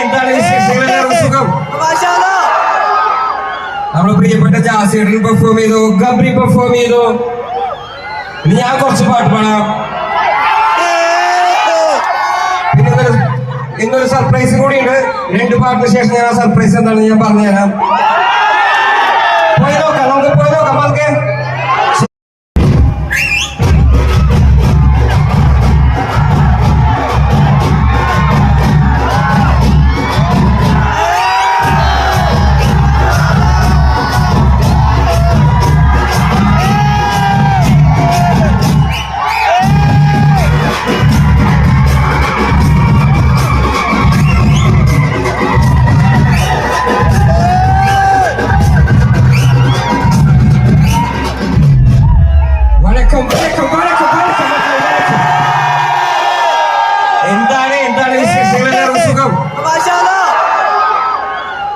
എന്താണ് വിശേഷങ്ങൾ? സുഖം. നമ്മള് പ്രിയപ്പെട്ട ജാസിയേട്ടൻ പെർഫോം ചെയ്തു, ഗബ്രി പെർഫോം ചെയ്തു. ഇനി ഞാൻ കുറച്ച് പാട്ട് പാടാം. പിന്നെ ഇന്നൊരു സർപ്രൈസ് കൂടി ഉണ്ട്. 2 പാട്ടിന് ശേഷം ഞാൻ ആ സർപ്രൈസ് എന്താണെന്ന് ഞാൻ പറഞ്ഞുതരാം. പോയി നോക്കാം, നമുക്ക് പോയി നോക്കാം. നമുക്ക് എന്താണ് വിശേഷങ്ങൾ? സുഖം.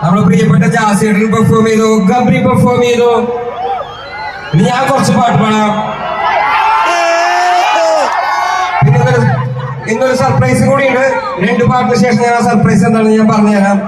നമ്മള് പ്രിയപ്പെട്ട ജാസിയേട്ടൻ പെർഫോം ചെയ്തു, ഗബ്രി പെർഫോം ചെയ്തു. ഇനി ഞാൻ കുറച്ച് പാട്ട് പാടാം. പിന്നെ ഇന്നൊരു സർപ്രൈസ് കൂടി ഉണ്ട്. 2 പാട്ടിന് ശേഷം ഞാൻ ആ സർപ്രൈസ് എന്താണെന്ന് ഞാൻ പറഞ്ഞുതരാം.